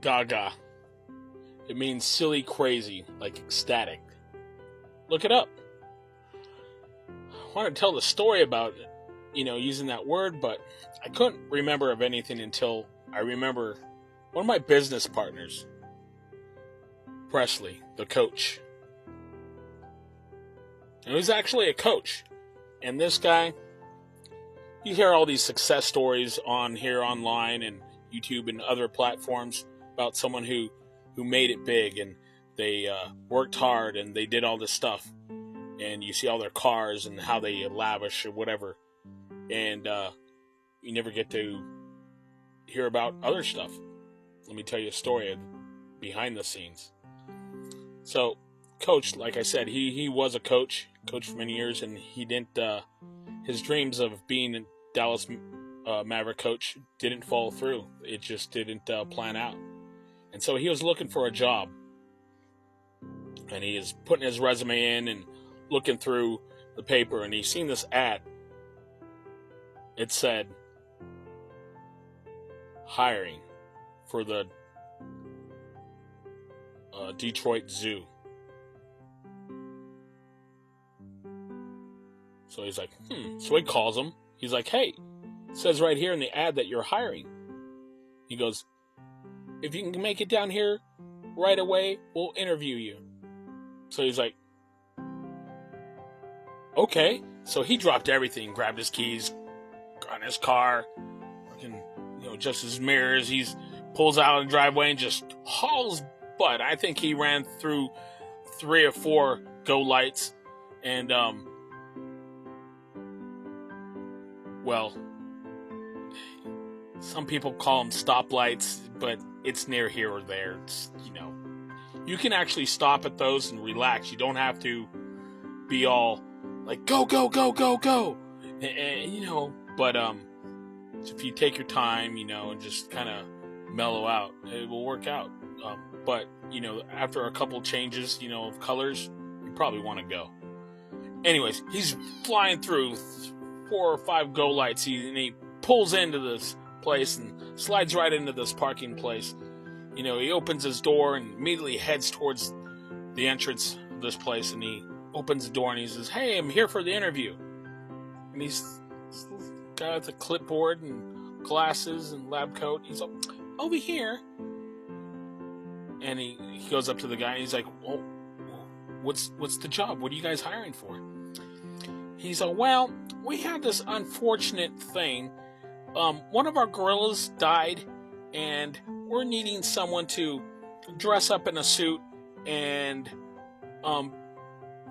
Gaga. It means silly, crazy, like ecstatic. Look it up. I want to tell the story about, using that word, but I couldn't remember of anything until I remember one of my business partners, Presley, the coach. And he was actually a coach. And this guy, you hear all these success stories on here online and YouTube and other platforms about someone who made it big and they worked hard and they did all this stuff. And you see all their cars and how they lavish or whatever. And you never get to hear about other stuff. Let me tell you a story behind the scenes. So, Coach, like I said, he was a coach for many years, and he didn't. His dreams of being a Dallas Maverick coach didn't fall through. It just didn't plan out, and so he was looking for a job, and he is putting his resume in and looking through the paper, and he's seen this ad. It said, hiring for the Detroit Zoo. So he's like, So he calls him. He's like, hey, it says right here in the ad that you're hiring. He goes, if you can make it down here right away, we'll interview you. So he's like, okay. So he dropped everything, grabbed his keys, got in his car, just his mirrors. He pulls out of the driveway and just hauls butt. I think he ran through 3 or 4 go lights. And, well, some people call them stoplights, but it's near here or there. It's, you can actually stop at those and relax. You don't have to be all like, go, go, go, go, go. And, but, if you take your time, and just kind of mellow out, it will work out. But, after a couple changes, of colors, you probably want to go. Anyways, he's flying through 4 or 5 go lights, and he pulls into this place and slides right into this parking place. He opens his door and immediately heads towards the entrance of this place, and he opens the door and he says, hey, I'm here for the interview. And he's got the clipboard and glasses and lab coat. He's like, over here. And he goes up to the guy and he's like, well, what's the job? What are you guys hiring for? He's like, well, we had this unfortunate thing. One of our gorillas died, and we're needing someone to dress up in a suit and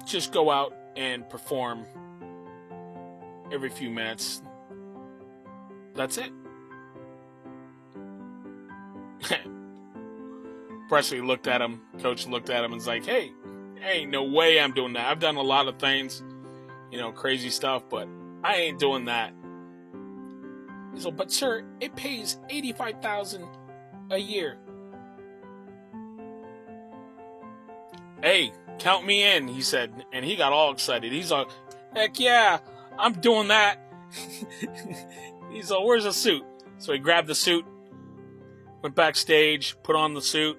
just go out and perform every few minutes. That's it. Presley looked at him. Coach looked at him and was like, hey, no way I'm doing that. I've done a lot of things, crazy stuff, but I ain't doing that. He's like, but sir, it pays $85,000 a year. Hey, count me in, he said, and he got all excited. He's like, heck yeah, I'm doing that. He's like, where's the suit? So he grabbed the suit, went backstage, put on the suit,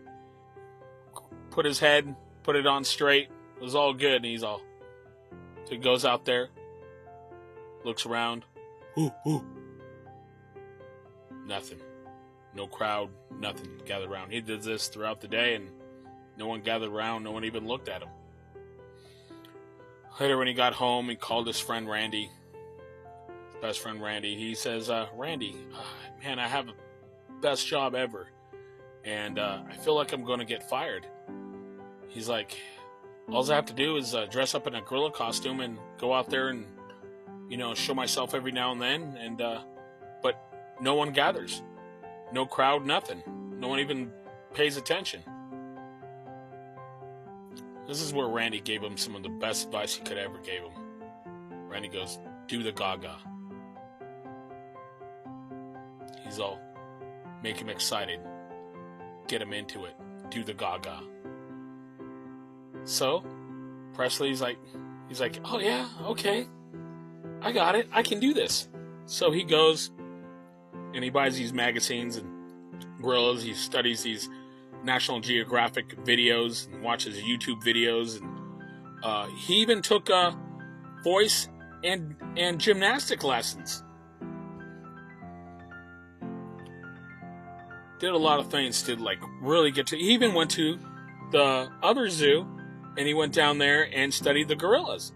put it on straight. It was all good. And he's all, so he goes out there, looks around. Ooh. Nothing. No crowd, nothing gathered around. He did this throughout the day, and no one gathered around. No one even looked at him. Later, when he got home, he called his friend Randy, his best friend Randy. He says, Randy, man, I have the best job ever, and I feel like I'm going to get fired. He's like, all I have to do is dress up in a gorilla costume and go out there and, show myself every now and then, and but no one gathers. No crowd, nothing. No one even pays attention. This is where Randy gave him some of the best advice he could ever give him. Randy goes, do the Gaga. He's all, make him excited. Get him into it. Do the Gaga. So, Presley's like, oh yeah, okay. I got it. I can do this. So he goes and he buys these magazines and gorillas. He studies these National Geographic videos and watches YouTube videos, and he even took voice and gymnastic lessons. Did a lot of things to like really get to. He even went to the other zoo, and he went down there and studied the gorillas.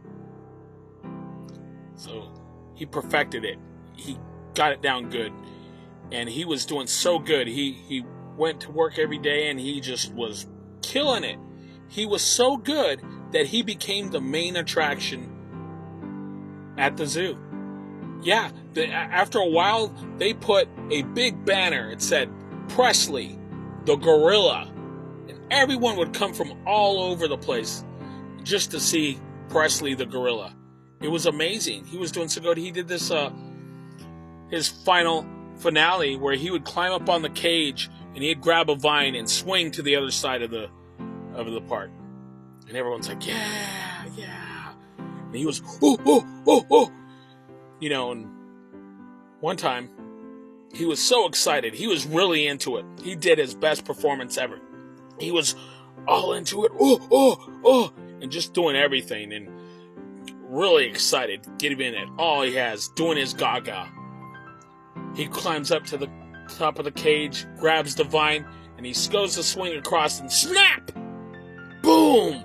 So he perfected it. He got it down good, and he was doing so good. He went to work every day, and he just was killing it. He was so good that he became the main attraction at the zoo. Yeah, after a while, they put a big banner. It said, Presley, the gorilla. And everyone would come from all over the place just to see Presley, the gorilla. It was amazing. He was doing so good. He did this, his final finale, where he would climb up on the cage and he'd grab a vine and swing to the other side of the park. And everyone's like, yeah, yeah. And he was, oh, oh, oh, oh. You know, and one time, he was so excited. He was really into it. He did his best performance ever. He was all into it. Oh, oh, oh. And just doing everything. And really excited. Giving it all he has. Doing his gaga. He climbs up to the top of the cage. Grabs the vine. And he goes to swing across. And snap! Boom!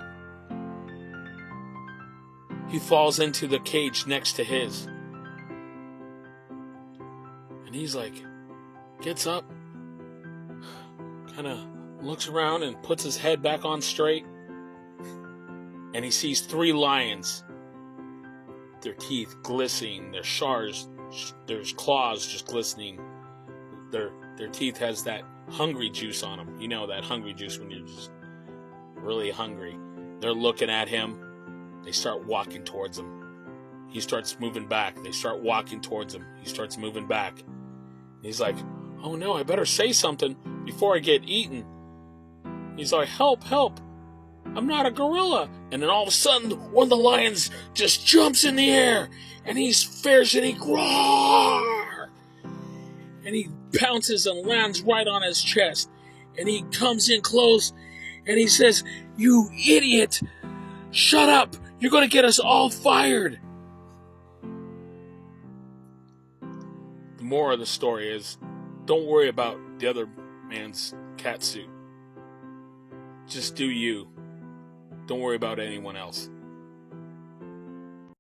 He falls into the cage next to his. And he's like, gets up, kind of looks around and puts his head back on straight. And he sees 3 lions. Their teeth glistening, their claws just glistening. Their teeth has that hungry juice on them. You know that hungry juice when you're just really hungry. They're looking at him. They start walking towards him. He starts moving back. They start walking towards him. He starts moving back. He's like, oh no, I better say something before I get eaten. He's like, help, help. I'm not a gorilla. And then all of a sudden, one of the lions just jumps in the air. And he's fierce and he roars. And he pounces and lands right on his chest. And he comes in close and he says, you idiot. Shut up. You're going to get us all fired. The moral of the story is, don't worry about the other man's cat suit. Just do you. Don't worry about anyone else.